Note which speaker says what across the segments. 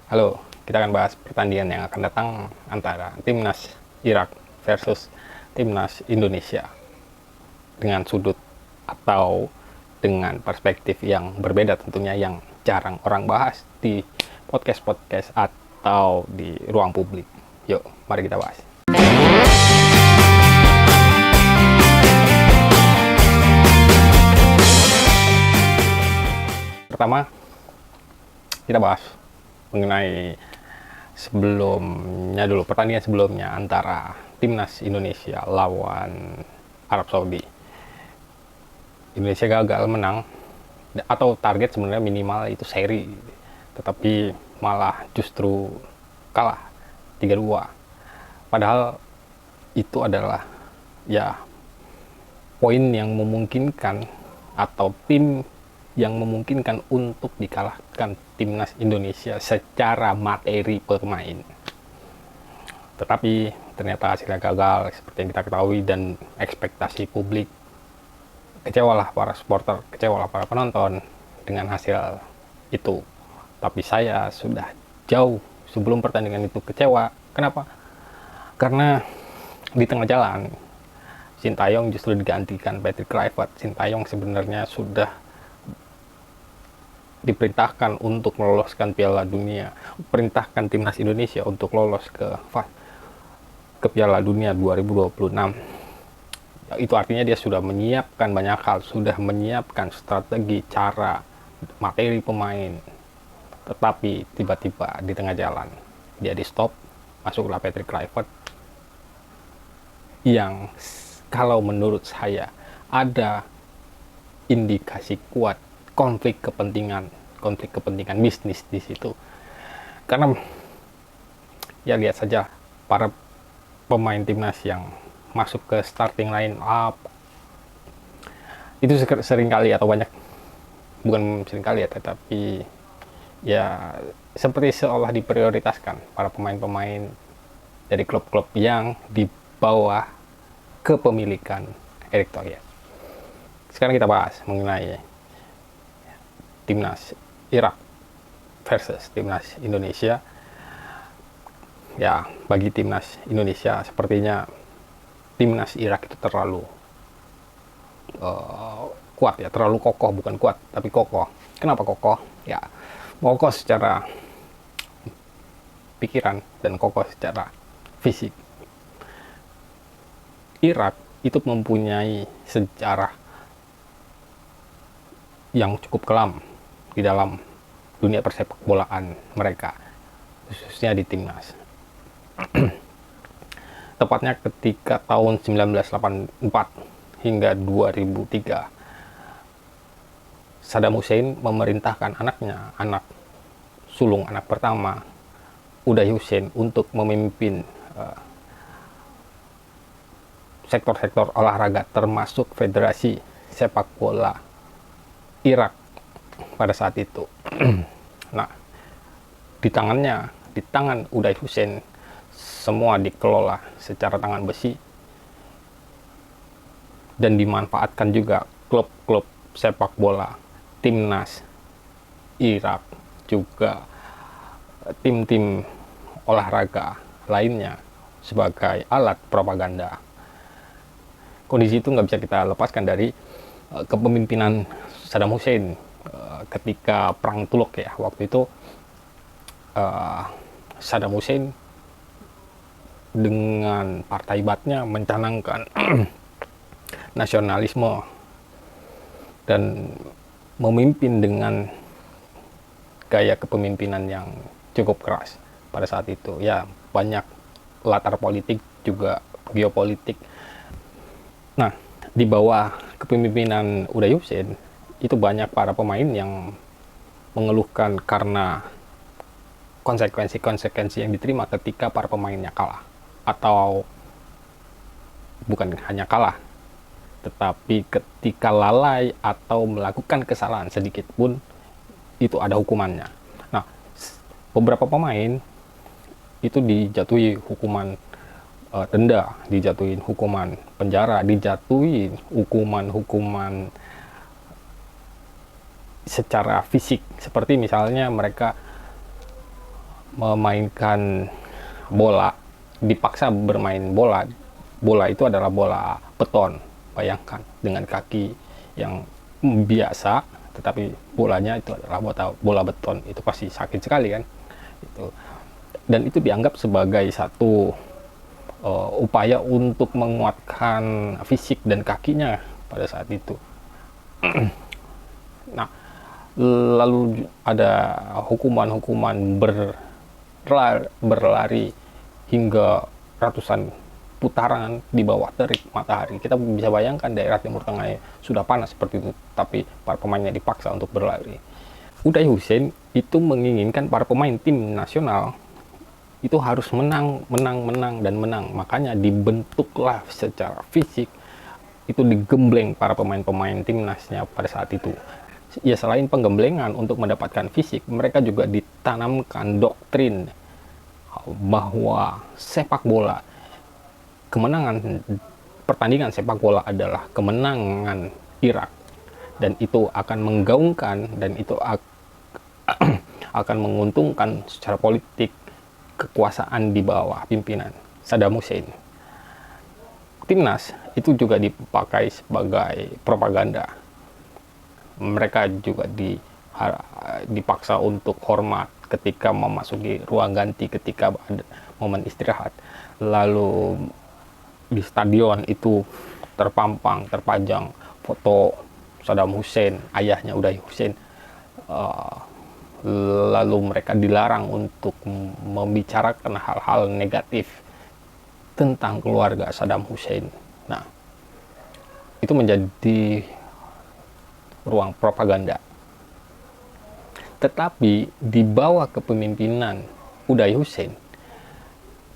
Speaker 1: Halo, kita akan bahas pertandingan yang akan datang antara timnas Irak versus timnas Indonesia dengan sudut atau dengan perspektif yang berbeda tentunya, yang jarang orang bahas di podcast-podcast atau di ruang publik. Yuk, mari kita bahas. Pertama, kita bahas mengenai pertandingan sebelumnya antara timnas Indonesia lawan Arab Saudi. Indonesia gagal menang, atau target sebenarnya minimal itu seri, tetapi malah justru kalah 3-2. Padahal itu adalah poin yang memungkinkan atau tim yang memungkinkan untuk dikalahkan timnas Indonesia secara materi pemain. Tetapi ternyata hasilnya gagal seperti yang kita ketahui, dan ekspektasi publik, kecewalah para supporter, kecewalah para penonton dengan hasil itu. Tapi saya sudah jauh sebelum pertandingan itu kecewa. Kenapa? Karena di tengah jalan Sintayong justru digantikan Patrick Kluivert. Sintayong sebenarnya sudah diperintahkan untuk meloloskan Piala Dunia, perintahkan timnas Indonesia untuk lolos ke Piala Dunia 2026. Itu artinya dia sudah menyiapkan banyak hal, sudah menyiapkan strategi, cara, materi pemain. Tetapi tiba-tiba di tengah jalan dia di stop, masuklah Patrick Kluivert yang kalau menurut saya ada indikasi kuat konflik kepentingan bisnis di situ. Karena ya lihat saja para pemain timnas yang masuk ke starting line up itu seringkali atau banyak, bukan seringkali ya, tetapi ya seperti seolah diprioritaskan para pemain-pemain dari klub-klub yang di bawah kepemilikan Erick Thohir. Sekarang kita bahas mengenai timnas Irak versus timnas Indonesia. Ya, bagi timnas Indonesia sepertinya timnas Irak itu terlalu kuat ya, terlalu kokoh, bukan kuat tapi kokoh. Kenapa kokoh? Ya, kokoh secara pikiran dan kokoh secara fisik. Irak itu mempunyai sejarah yang cukup kelam di dalam dunia persepak bolaan mereka, khususnya di timnas. Tepatnya ketika tahun 1984 hingga 2003, Saddam Hussein memerintahkan anaknya, anak sulung, anak pertama, Uday Hussein, untuk memimpin sektor-sektor olahraga termasuk Federasi Sepak Bola Irak pada saat itu. Nah, di tangan Uday Hussein semua dikelola secara tangan besi, dan dimanfaatkan juga klub-klub sepak bola timnas Irak, juga tim-tim olahraga lainnya sebagai alat propaganda. Kondisi itu nggak bisa kita lepaskan dari kepemimpinan Saddam Hussein ketika perang Tuluk ya. Waktu itu Saddam Hussein dengan partai Ba'athnya mencanangkan nasionalisme dan memimpin dengan gaya kepemimpinan yang cukup keras pada saat itu. Ya, banyak latar politik juga geopolitik. Nah, di bawah kepemimpinan Uday Hussein itu banyak para pemain yang mengeluhkan karena konsekuensi yang diterima ketika para pemainnya kalah, atau bukan hanya kalah, tetapi ketika lalai atau melakukan kesalahan sedikit pun itu ada hukumannya. Nah, beberapa pemain itu dijatuhi hukuman denda, dijatuhin hukuman penjara, dijatuhin hukuman secara fisik, seperti misalnya mereka memainkan bola, dipaksa bermain bola. Bola itu adalah bola beton, bayangkan, dengan kaki yang biasa, tetapi bolanya itu adalah bola beton. Itu pasti sakit sekali kan itu. Dan itu dianggap sebagai satu upaya untuk menguatkan fisik dan kakinya pada saat itu. Nah, lalu ada hukuman-hukuman berlari hingga ratusan putaran di bawah terik matahari. Kita bisa bayangkan daerah Timur Tengah sudah panas seperti itu, tapi para pemainnya dipaksa untuk berlari. Uday Hussein itu menginginkan para pemain tim nasional itu harus menang. Makanya dibentuklah secara fisik, itu digembleng para pemain-pemain timnasnya pada saat itu. Ya, selain penggemblengan untuk mendapatkan fisik, mereka juga ditanamkan doktrin bahwa sepak bola, pertandingan sepak bola adalah kemenangan Irak, dan itu akan menggaungkan dan itu akan menguntungkan secara politik kekuasaan di bawah pimpinan Saddam Hussein. Timnas itu juga dipakai sebagai propaganda. Mereka juga dipaksa untuk hormat ketika memasuki ruang ganti, ketika ada momen istirahat. Lalu di stadion itu terpajang foto Saddam Hussein, ayahnya Uday Hussein. Lalu mereka dilarang untuk membicarakan hal-hal negatif tentang keluarga Saddam Hussein. Nah, itu menjadi ruang propaganda. Tetapi di bawah kepemimpinan Uday Hussein,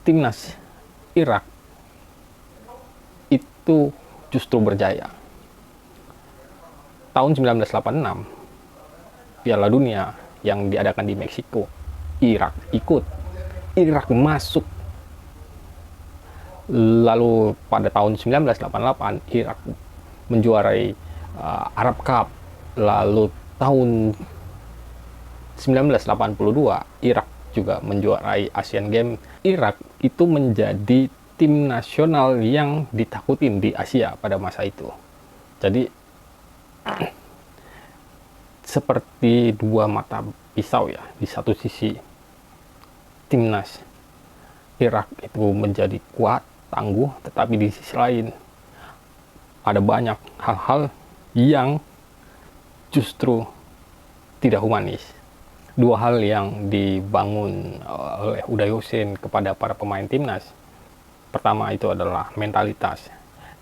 Speaker 1: timnas Irak itu justru berjaya. Tahun 1986, Piala Dunia yang diadakan di Meksiko, Irak ikut, Irak masuk. Lalu pada tahun 1988 Irak menjuarai Arab Cup. Lalu tahun 1982 Irak juga menjuarai Asian Games. Irak itu menjadi tim nasional yang ditakutin di Asia pada masa itu. Jadi seperti dua mata pisau ya. Di satu sisi timnas Irak itu menjadi kuat, tangguh, tetapi di sisi lain ada banyak hal-hal yang justru tidak humanis. Dua hal yang dibangun oleh Uday Hussein kepada para pemain timnas. Pertama itu adalah mentalitas.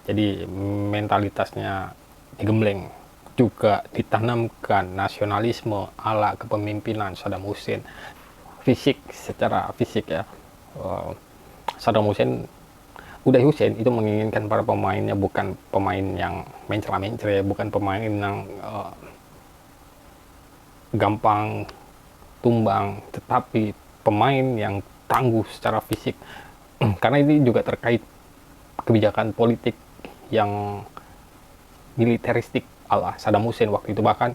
Speaker 1: Jadi mentalitasnya digembleng. Juga ditanamkan nasionalisme ala kepemimpinan Saddam Hussein. Secara fisik ya, Saddam Hussein, Uday Hussein itu menginginkan para pemainnya bukan pemain yang mencela-mencela, bukan pemain yang gampang tumbang, tetapi pemain yang tangguh secara fisik. Karena ini juga terkait kebijakan politik yang militeristik ala Saddam Hussein waktu itu. Bahkan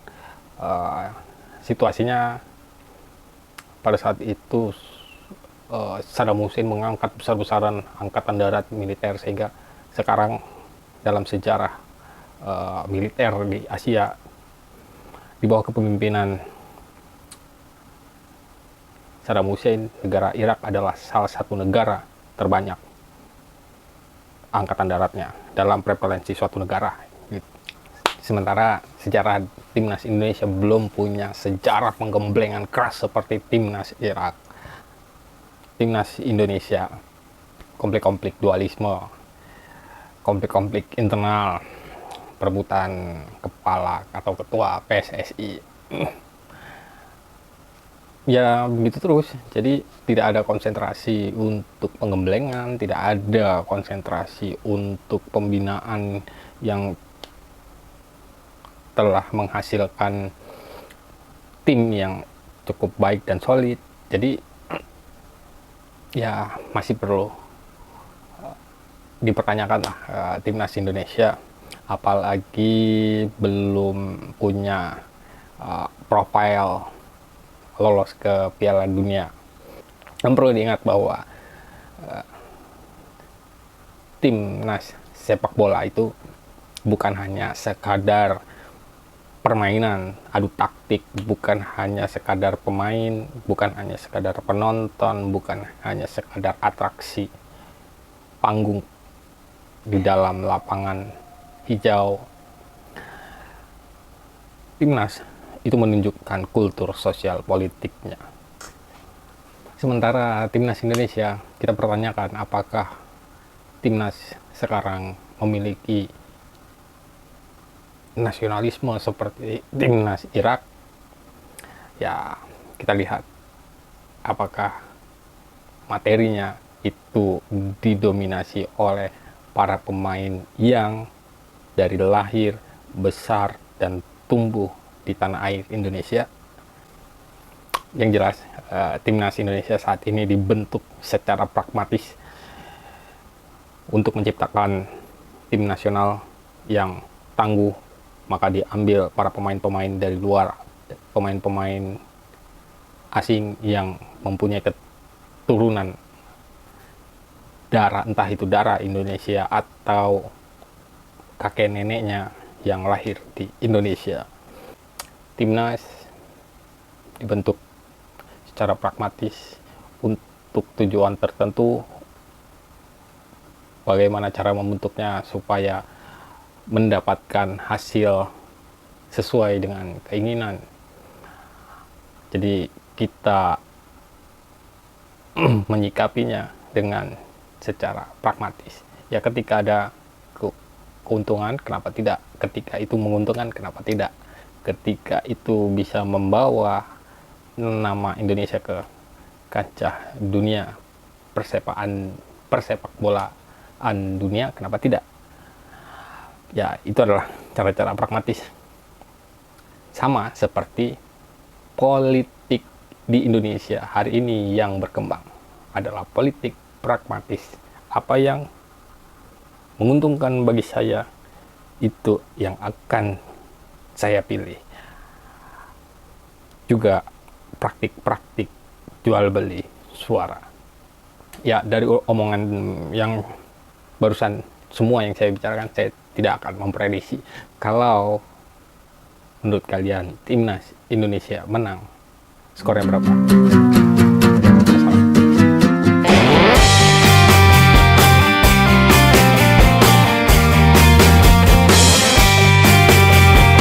Speaker 1: situasinya pada saat itu Saddam Hussein mengangkat besar-besaran angkatan darat militer, sehingga sekarang dalam sejarah militer di Asia di bawah kepemimpinan Saddam Hussein, negara Irak adalah salah satu negara terbanyak angkatan daratnya dalam prevalensi suatu negara. Sementara sejarah timnas Indonesia belum punya sejarah penggemblengan keras seperti timnas Irak. Timnas Indonesia konflik-konflik dualisme, konflik-konflik internal, perebutan kepala atau ketua PSSI. Ya begitu terus. Jadi tidak ada konsentrasi untuk penggemblengan, tidak ada konsentrasi untuk pembinaan yang telah menghasilkan tim yang cukup baik dan solid. Jadi ya masih perlu dipertanyakan lah timnas Indonesia, apalagi belum punya profil lolos ke Piala Dunia. Dan perlu diingat bahwa timnas sepak bola itu bukan hanya sekadar permainan adu taktik, bukan hanya sekadar pemain, bukan hanya sekadar penonton, bukan hanya sekadar atraksi panggung di dalam lapangan hijau. Timnas itu menunjukkan kultur sosial politiknya. Sementara timnas Indonesia, kita pertanyakan apakah timnas sekarang memiliki nasionalisme seperti timnas Irak. Ya, kita lihat apakah materinya itu didominasi oleh para pemain yang dari lahir, besar, dan tumbuh di tanah air Indonesia. Yang jelas, timnas Indonesia saat ini dibentuk secara pragmatis untuk menciptakan tim nasional yang tangguh. Maka diambil para pemain-pemain dari luar, pemain-pemain asing yang mempunyai keturunan darah, entah itu darah Indonesia atau kakek neneknya yang lahir di Indonesia. Timnas dibentuk secara pragmatis untuk tujuan tertentu. Bagaimana cara membentuknya supaya mendapatkan hasil sesuai dengan keinginan. Jadi kita menyikapinya dengan secara pragmatis. Ya, ketika ada keuntungan, kenapa tidak? Ketika itu menguntungkan, kenapa tidak? Ketika itu bisa membawa nama Indonesia ke kancah dunia persepak bolaan dunia, kenapa tidak? Ya, itu adalah cara-cara pragmatis. Sama seperti politik di Indonesia hari ini yang berkembang adalah politik pragmatis. Apa yang menguntungkan bagi saya, itu yang akan saya pilih. Juga praktik-praktik jual beli suara. Ya, dari omongan yang barusan, semua yang saya bicarakan, saya tidak akan memprediksi kalau menurut kalian timnas Indonesia menang, skornya berapa.